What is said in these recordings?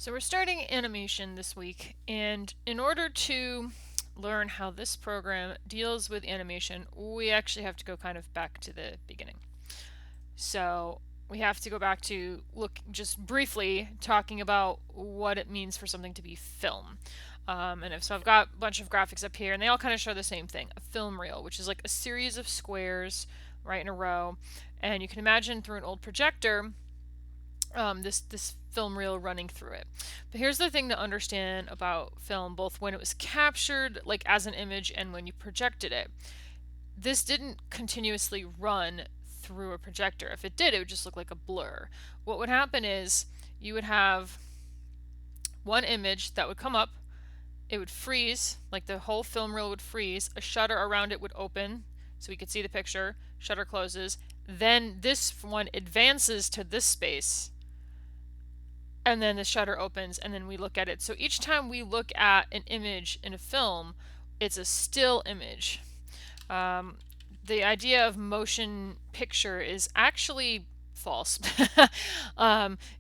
So we're starting animation this week, and in order to learn how this program deals with animation, we actually have to go kind of back to the beginning. So we have to go back to look just briefly talking about what it means for something to be film. So I've got a bunch of graphics up here, and they all kind of show the same thing: a film reel, which is like a series of squares right in a row, and you can imagine through an old projector this film reel running through it. But here's the thing to understand about film, both when it was captured like as an image and when you projected it. This didn't continuously run through a projector. If it did, it would just look like a blur. What would happen is you would have one image that would come up, it would freeze, like the whole film reel would freeze, a shutter around it would open so we could see the picture, shutter closes, then this one advances to this space, and then the shutter opens, and then we look at it. So each time we look at an image in a film, it's a still image. The idea of motion picture is actually false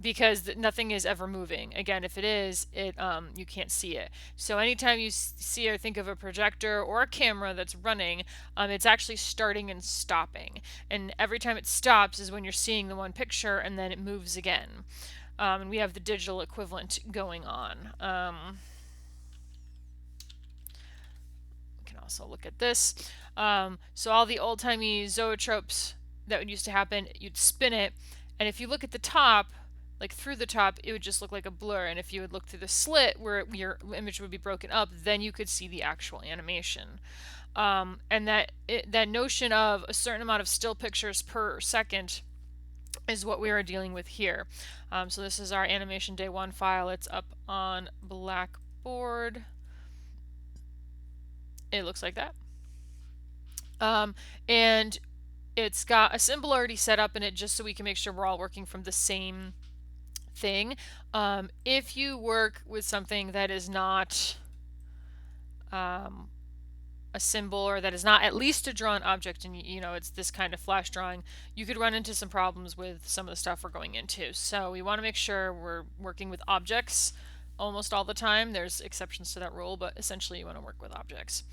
because nothing is ever moving. Again, if it is, you can't see it. So anytime you see or think of a projector or a camera that's running, it's actually starting and stopping. And every time it stops is when you're seeing the one picture, and then it moves again. And we have the digital equivalent going on. We can also look at this. So all the old-timey zoetropes that used to happen, you'd spin it, and if you look at the top, like through the top, it would just look like a blur. And if you would look through the slit where your image would be broken up, then you could see the actual animation. And that notion of a certain amount of still pictures per second is what we are dealing with here. So this is our animation day 1 file. It's up on Blackboard. It looks like that. And it's got a symbol already set up in it just so we can make sure we're all working from the same thing. If you work with something that is not a symbol, or that is not at least a drawn object, and it's this kind of flash drawing, you could run into some problems with some of the stuff we're going into. So we want to make sure we're working with objects almost all the time. There's exceptions to that rule, but essentially you want to work with objects.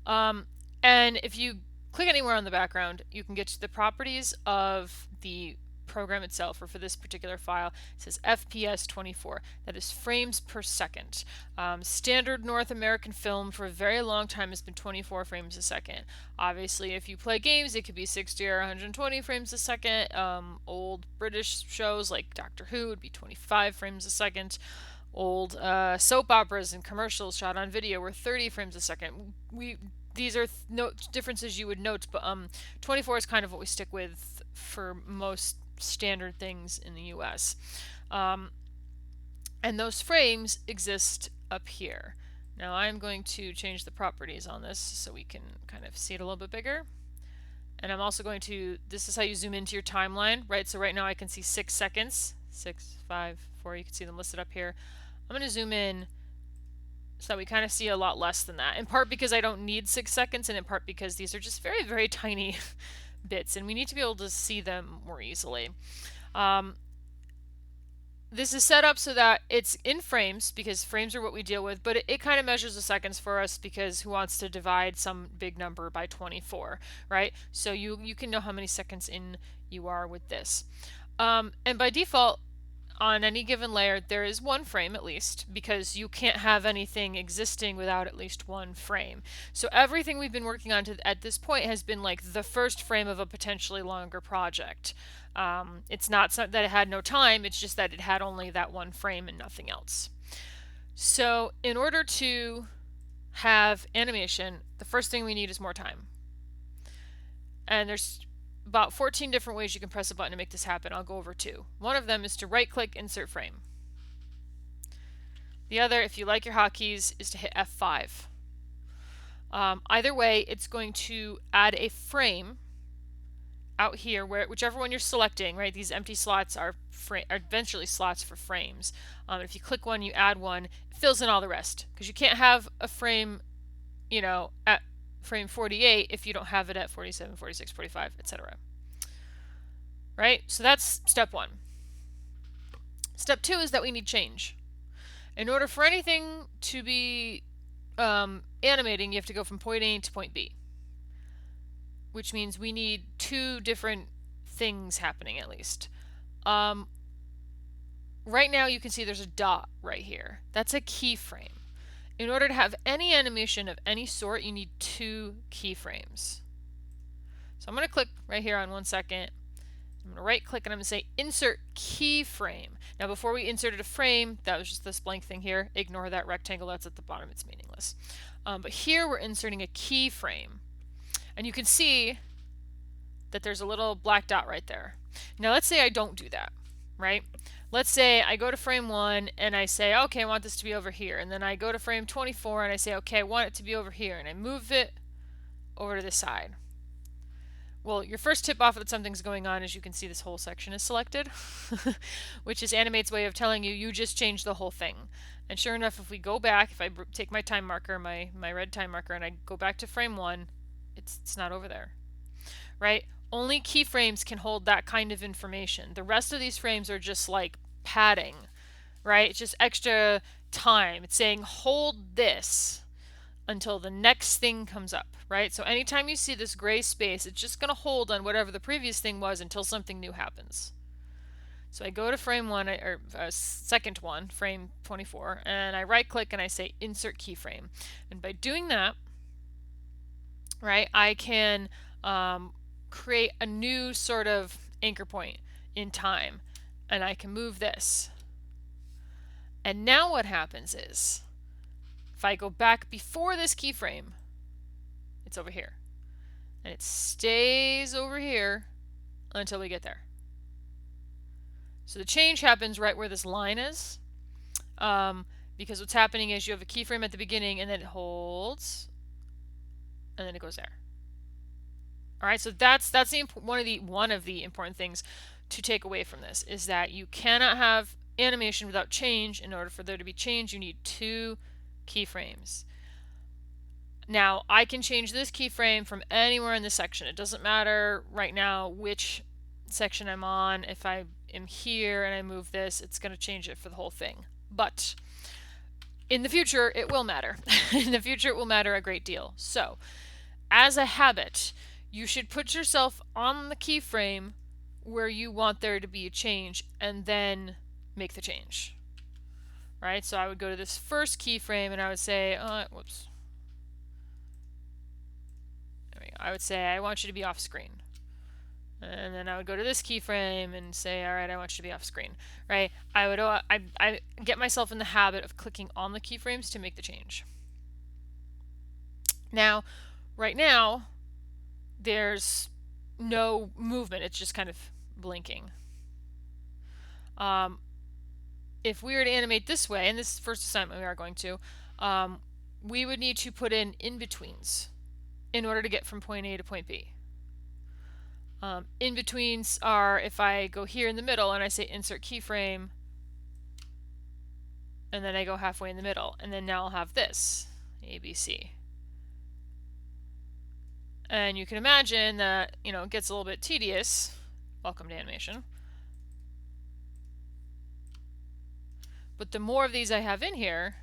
And if you click anywhere on the background, you can get to the properties of the program itself, or for this particular file, it says FPS 24. That is frames per second. Standard North American film for a very long time has been 24 frames a second. Obviously, if you play games, it could be 60 or 120 frames a second. Old British shows like Doctor Who would be 25 frames a second. Old soap operas and commercials shot on video were 30 frames a second. These are differences you would note, but 24 is kind of what we stick with for most standard things in the US. And those frames exist up here. Now I'm going to change the properties on this so we can kind of see it a little bit bigger. And I'm also going to, this is how you zoom into your timeline, right? So right now I can see 6 seconds, 6, 5, 4, you can see them listed up here. I'm going to zoom in so that we kind of see a lot less than that, in part because I don't need 6 seconds, and in part because these are just very, very tiny bits, and we need to be able to see them more easily. This is set up so that it's in frames, because frames are what we deal with, but it kind of measures the seconds for us, because who wants to divide some big number by 24, right? So you can know how many seconds in you are with this. And by default, on any given layer, there is one frame at least, because you can't have anything existing without at least one frame. So everything we've been working on at this point has been like the first frame of a potentially longer project. It's not that it had no time, it's just that it had only that one frame and nothing else. So in order to have animation, the first thing we need is more time. And there's about 14 different ways you can press a button to make this happen. I'll go over 2. One of them is to right-click, insert frame. The other, if you like your hotkeys, is to hit F5. Either way, it's going to add a frame out here, whichever one you're selecting, right? These empty slots are eventually slots for frames. If you click one, you add one, it fills in all the rest, because you can't have a frame, at frame 48 if you don't have it at 47, 46, 45, etc. Right? So that's step 1. Step 2 is that we need change. In order for anything to be animating, you have to go from point A to point B, which means we need two different things happening at least. Right now you can see there's a dot right here. That's a keyframe. In order to have any animation of any sort, you need two keyframes. So I'm going to click right here on 1 second. I'm going to right click and I'm going to say insert keyframe. Now before we inserted a frame, that was just this blank thing here. Ignore that rectangle, that's at the bottom, it's meaningless. But here we're inserting a keyframe. And you can see that there's a little black dot right there. Now let's say I don't do that, right? Let's say I go to frame 1 and I say, okay, I want this to be over here. And then I go to frame 24 and I say, okay, I want it to be over here. And I move it over to the side. Well, your first tip off that something's going on is you can see this whole section is selected, which is Animate's way of telling you, you just changed the whole thing. And sure enough, if we go back, if I take my time marker, my red time marker, and I go back to frame 1, it's not over there, right? Only keyframes can hold that kind of information. The rest of these frames are just like padding, right? It's just extra time. It's saying hold this until the next thing comes up, right? So anytime you see this gray space, it's just going to hold on whatever the previous thing was until something new happens. So I go to frame 1, or second one, frame 24, and I right click and I say insert keyframe. And by doing that, right, I can create a new sort of anchor point in time, and I can move this. And now what happens is, if I go back before this keyframe, it's over here. And it stays over here until we get there. So the change happens right where this line is, because what's happening is you have a keyframe at the beginning and then it holds, and then it goes there. All right, so that's one of the important things to take away from this, is that you cannot have animation without change. In order for there to be change, you need two keyframes. Now, I can change this keyframe from anywhere in this section. It doesn't matter right now which section I'm on. If I am here and I move this, it's going to change it for the whole thing. But in the future, it will matter. In the future, it will matter a great deal. So, as a habit, you should put yourself on the keyframe where you want there to be a change and then make the change. Right? So I would go to this first keyframe and I would say, whoops. There we go. I would say, I want you to be off screen. And then I would go to this keyframe and say, all right, I want you to be off screen. Right? I get myself in the habit of clicking on the keyframes to make the change. Now, right now, there's no movement. It's just kind of blinking. If we were to animate this way, and this is the first assignment we are going to, we would need to put in in-betweens in order to get from point A to point B. In-betweens are if I go here in the middle and I say insert keyframe, and then I go halfway in the middle, and then now I'll have this, ABC. And you can imagine that, it gets a little bit tedious. Welcome to animation. But the more of these I have in here...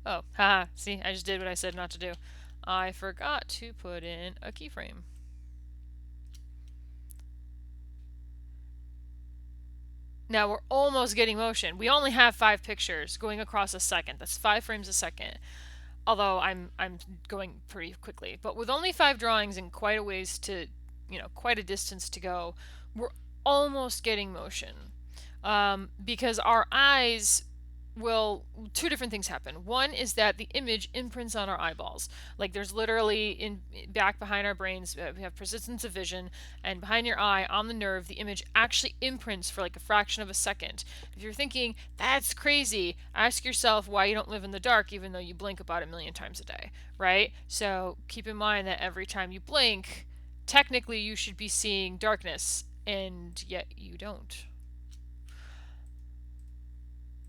Oh, haha, see, I just did what I said not to do. I forgot to put in a keyframe. Now we're almost getting motion. We only have 5 pictures going across a second. That's 5 frames a second. Although I'm going pretty quickly. But with only 5 drawings and quite a ways to, quite a distance to go, we're almost getting motion. Because our eyes will, 2 different things happen. One is that the image imprints on our eyeballs. Like there's literally back behind our brains, we have persistence of vision, and behind your eye on the nerve, the image actually imprints for like a fraction of a second. If you're thinking, that's crazy, ask yourself why you don't live in the dark even though you blink about 1,000,000 times a day, right? So keep in mind that every time you blink, technically you should be seeing darkness, and yet you don't.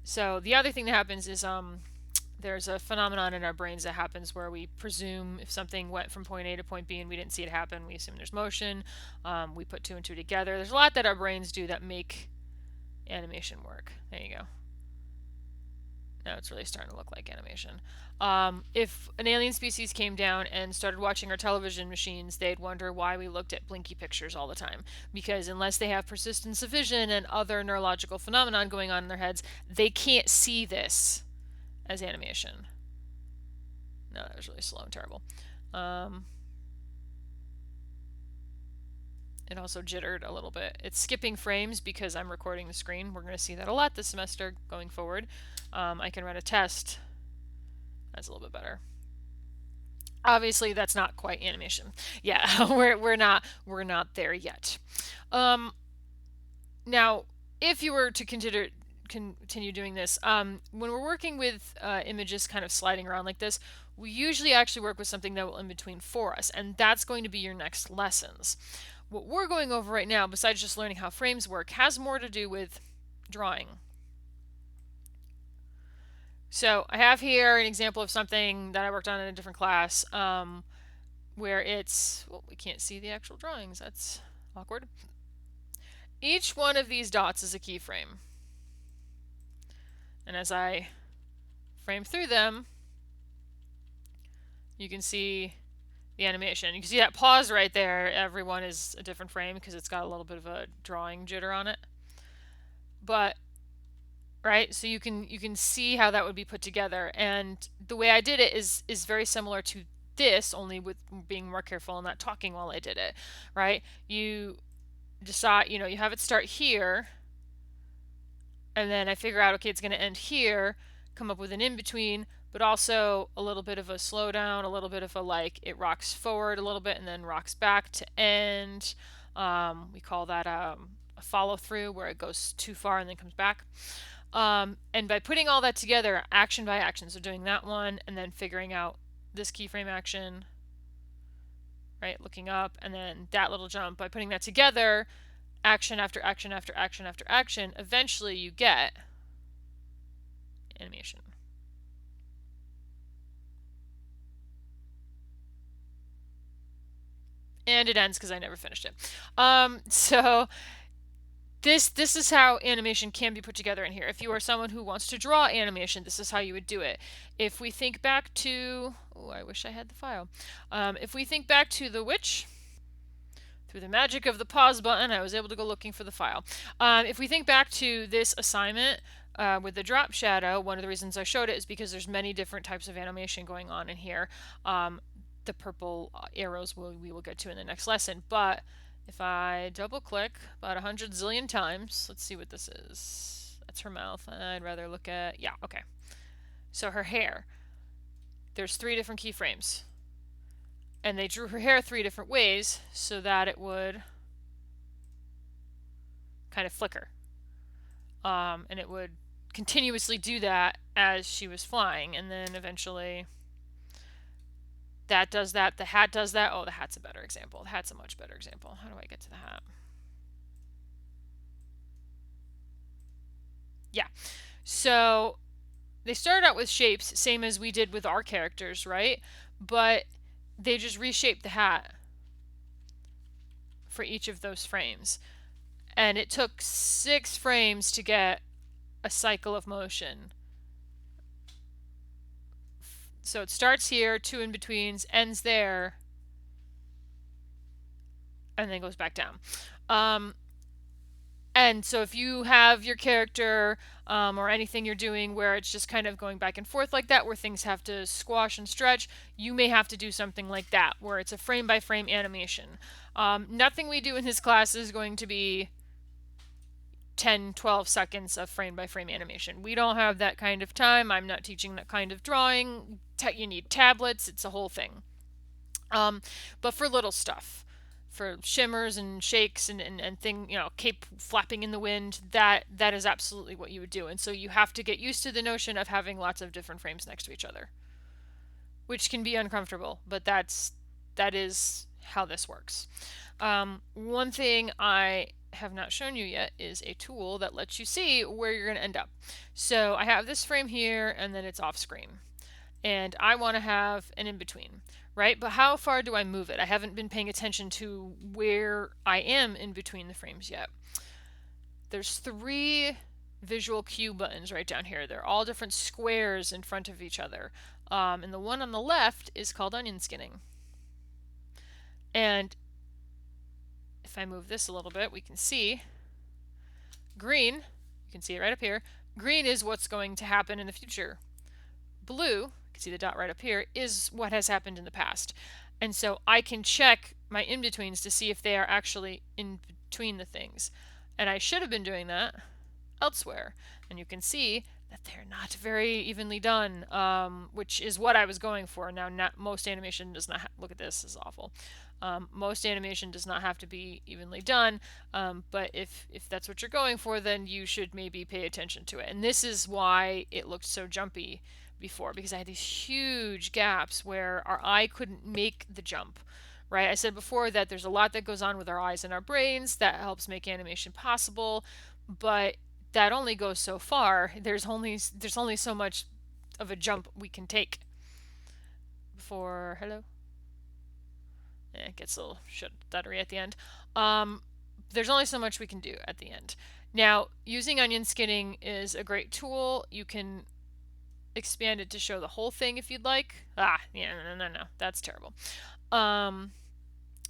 So the other thing that happens is there's a phenomenon in our brains that happens where we presume if something went from point A to point B and we didn't see it happen, we assume there's motion. We put 2 and 2 together. There's a lot that our brains do that make animation work. There you go. Now it's really starting to look like animation. If an alien species came down and started watching our television machines, they'd wonder why we looked at blinky pictures all the time. Because unless they have persistence of vision and other neurological phenomenon going on in their heads, they can't see this as animation. No, that was really slow and terrible. It also jittered a little bit. It's skipping frames because I'm recording the screen. We're going to see that a lot this semester going forward. I can run a test. That's a little bit better. Obviously, that's not quite animation. Yeah, we're not there yet. Now, if you were to continue doing this, when we're working with images kind of sliding around like this, we usually actually work with something that will in between for us, and that's going to be your next lessons. What we're going over right now, besides just learning how frames work, has more to do with drawing. So I have here an example of something that I worked on in a different class, where it's, well, we can't see the actual drawings. That's awkward. Each one of these dots is a keyframe. And as I frame through them, you can see the animation. You can see that pause right there. Everyone is a different frame because it's got a little bit of a drawing jitter on it. But right, so you can see how that would be put together, and the way I did it is very similar to this, only with being more careful and not talking while I did it. Right, you decide, you have it start here, and then I figure out, okay, it's going to end here, come up with an in between, but also a little bit of a slowdown, a little bit of a, like, it rocks forward a little bit and then rocks back to end. We call that a follow through, where it goes too far and then comes back. And by putting all that together, action by action, so doing that one and then figuring out this keyframe action, right, looking up, and then that little jump, by putting that together, action after action after action after action, eventually you get animation. And it ends because I never finished it. So this is how animation can be put together in here. If you are someone who wants to draw animation, this is how you would do it. If we think back to, oh, I wish I had the file. If we think back to The Witch, through the magic of the pause button, I was able to go looking for the file. If we think back to this assignment with the drop shadow, one of the reasons I showed it is because there's many different types of animation going on in here. The purple arrows we will get to in the next lesson, but if I double click about 100 zillion times, let's see what this is. That's her mouth. I'd rather look at, yeah, okay. So her hair. There's 3 different keyframes. And they drew her hair 3 different ways so that it would kind of flicker. And it would continuously do that as she was flying, and then eventually that does that, the hat does that. Oh, the hat's a better example. The hat's a much better example. How do I get to the hat? Yeah. So they started out with shapes, same as we did with our characters, right? But they just reshaped the hat for each of those frames. And it took 6 frames to get a cycle of motion. So it starts here, 2 in betweens, ends there, and then goes back down. And so if you have your character or anything you're doing where it's just kind of going back and forth like that, where things have to squash and stretch, you may have to do something like that, where it's a frame by frame animation. Nothing we do in this class is going to be 10, 12 seconds of frame by frame animation. We don't have that kind of time. I'm not teaching that kind of drawing. You need tablets. It's a whole thing. But for little stuff, for shimmers and shakes and cape flapping in the wind, that is absolutely what you would do. And so you have to get used to the notion of having lots of different frames next to each other, which can be uncomfortable, but that is how this works. One thing I have not shown you yet is a tool that lets you see where you're going to end up. So I have this frame here, and then it's off screen, and I want to have an in-between, right? But how far do I move it? I haven't been paying attention to where I am in between the frames yet. There's 3 visual cue buttons right down here. They're all different squares in front of each other. And the one on the left is called onion skinning. And if I move this a little bit, we can see green, you can see it right up here. Green is what's going to happen in the future. Blue, you can see the dot right up here, is what has happened in the past. And so I can check my in-betweens to see if they are actually in between the things. And I should have been doing that elsewhere. And you can see that they're not very evenly done, which is what I was going for. Now, most animation does not look at this, is awful. Most animation does not have to be evenly done, but if that's what you're going for, then you should maybe pay attention to it. And this is why it looked so jumpy before, because I had these huge gaps where our eye couldn't make the jump. Right? I said before that there's a lot that goes on with our eyes and our brains that helps make animation possible, but that only goes so far. There's only so much of a jump we can take before hello. It gets a little stuttery at the end. There's only so much we can do at the end. Now, using onion skinning is a great tool. You can expand it to show the whole thing if you'd like. Yeah, no, that's terrible.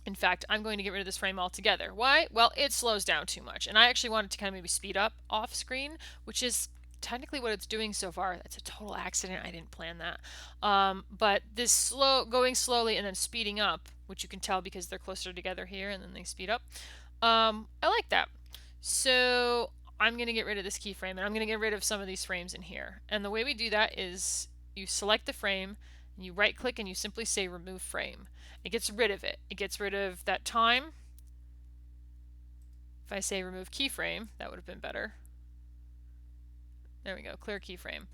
In fact, I'm going to get rid of this frame altogether. Why? Well, it slows down too much. And I actually wanted to kind of maybe speed up off screen, which is technically what it's doing so far. That's a total accident. I didn't plan that. But this going slowly and then speeding up, which you can tell because they're closer together here and then they speed up. I like that. So I'm going to get rid of this keyframe and I'm going to get rid of some of these frames in here. And the way we do that is you select the frame and you right click and you simply say remove frame. It gets rid of it. It gets rid of that time. If I say remove keyframe, that would have been better. There we go, clear keyframe.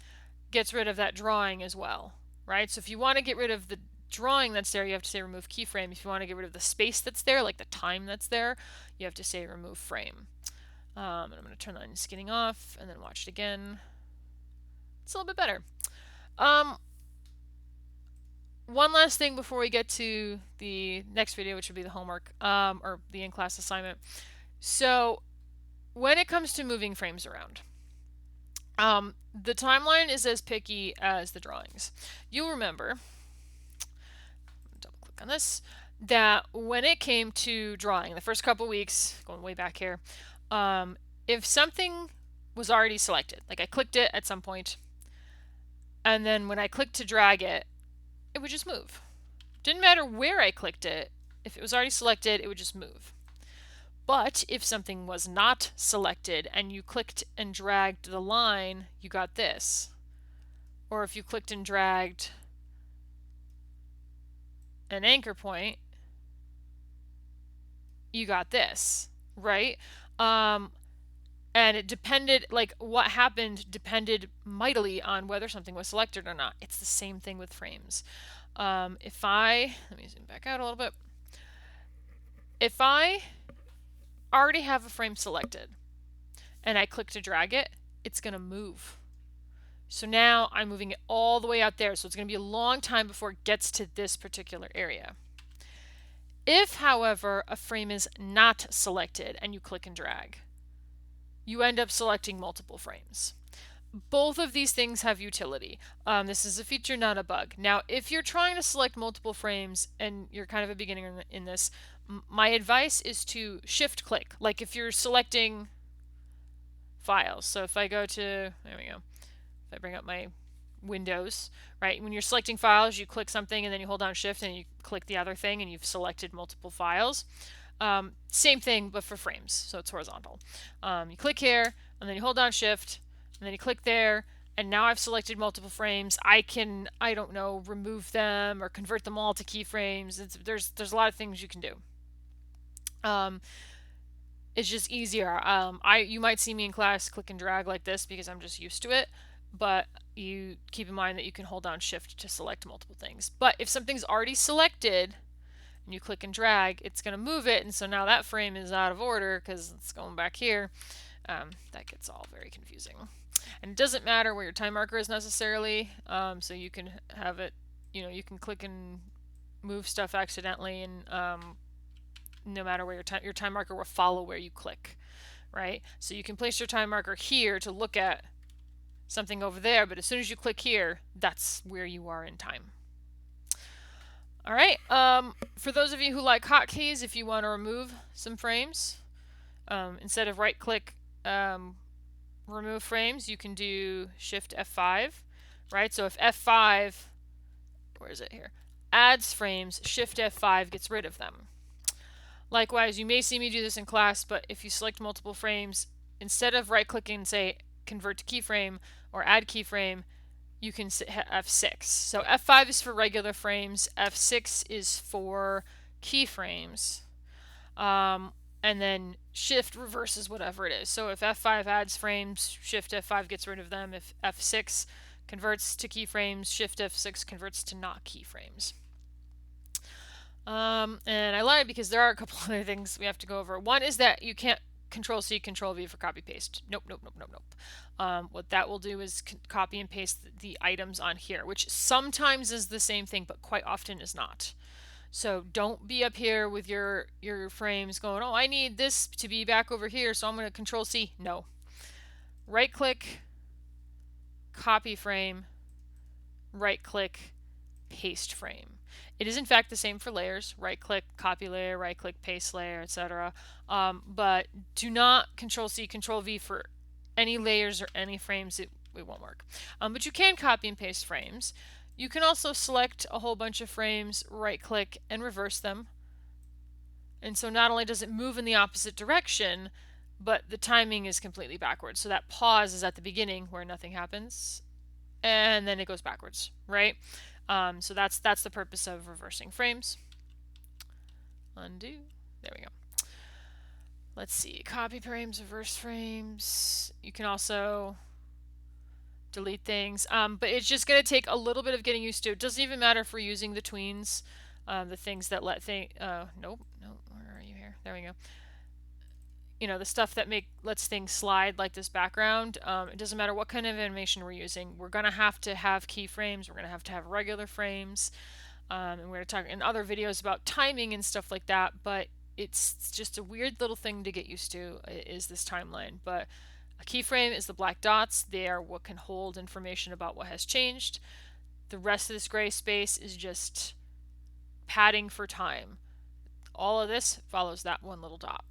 Gets rid of that drawing as well, right? So if you want to get rid of the drawing that's there, you have to say remove keyframe. If you want to get rid of the space that's there, like the time that's there, you have to say remove frame. And I'm going to turn the onion skinning off and then watch it again. It's a little bit better. One last thing before we get to the next video, which would be the homework, or the in-class assignment. So when it comes to moving frames around, the timeline is as picky as the drawings. You'll remember, double click on this, that when it came to drawing, the first couple weeks, going way back here, if something was already selected, like I clicked it at some point, and then when I clicked to drag it, it would just move. Didn't matter where I clicked it, if it was already selected, it would just move. But if something was not selected and you clicked and dragged the line, you got this. Or if you clicked and dragged an anchor point, you got this, right? And it depended, like what happened depended mightily on whether something was selected or not. It's the same thing with frames. Let me zoom back out a little bit. If I already have a frame selected and I click to drag it, it's going to move. So now I'm moving it all the way out there. So it's going to be a long time before it gets to this particular area. If, however, a frame is not selected and you click and drag, you end up selecting multiple frames. Both of these things have utility. This is a feature, not a bug. Now, if you're trying to select multiple frames and you're kind of a beginner in this, my advice is to shift click. Like if you're selecting files. So if I go to, there we go. If I bring up my Windows, right? When you're selecting files, you click something and then you hold down shift and you click the other thing and you've selected multiple files. Same thing, but for frames, so it's horizontal. You click here, and then you hold down shift, and then you click there, and now I've selected multiple frames. I can, I don't know, remove them or convert them all to keyframes. There's a lot of things you can do. It's just easier. You might see me in class click and drag like this because I'm just used to it, but you keep in mind that you can hold down shift to select multiple things. But if something's already selected, and you click and drag, it's going to move it, and so now that frame is out of order because it's going back here. That gets all very confusing. And it doesn't matter where your time marker is necessarily, so you can have it, you can click and move stuff accidentally, and no matter where your time marker will follow where you click, right? So you can place your time marker here to look at something over there, but as soon as you click here, that's where you are in time. All right, for those of you who like hotkeys, if you want to remove some frames, instead of right-click remove frames, you can do Shift F5, right? So if F5, where is it here, adds frames, Shift F5 gets rid of them. Likewise, you may see me do this in class, but if you select multiple frames, instead of right-clicking and say convert to keyframe or add keyframe, you can hit F6. So F5 is for regular frames, F6 is for keyframes, and then Shift reverses whatever it is. So if F5 adds frames, Shift F5 gets rid of them. If F6 converts to keyframes, Shift F6 converts to not keyframes. And I lied because there are a couple other things we have to go over. One is that you can't Control-C, Control-V for copy-paste. Nope, nope, nope, nope, nope. What that will do is copy and paste the items on here, which sometimes is the same thing, but quite often is not. So don't be up here with your frames going, oh, I need this to be back over here, so I'm going to Control-C. No. Right-click, copy frame, right-click, paste frame. It is in fact the same for layers. Right-click, copy layer, right-click, paste layer, etc. But do not Control-C, Control-V for any layers or any frames. It won't work. But you can copy and paste frames. You can also select a whole bunch of frames, right-click, and reverse them. And so not only does it move in the opposite direction, but the timing is completely backwards. So that pause is at the beginning where nothing happens, and then it goes backwards, right? So that's the purpose of reversing frames. Undo. There we go. Let's see. Copy frames, reverse frames. You can also delete things, but it's just going to take a little bit of getting used to. It doesn't even matter if we're using the tweens, the things that let things. Nope. Where are you here? There we go. You know, the stuff that lets things slide, like this background. It doesn't matter what kind of animation we're using. We're going to have keyframes. We're going to have regular frames. And we're going to talk in other videos about timing and stuff like that, but it's just a weird little thing to get used to, is this timeline. But a keyframe is the black dots. They are what can hold information about what has changed. The rest of this gray space is just padding for time. All of this follows that one little dot.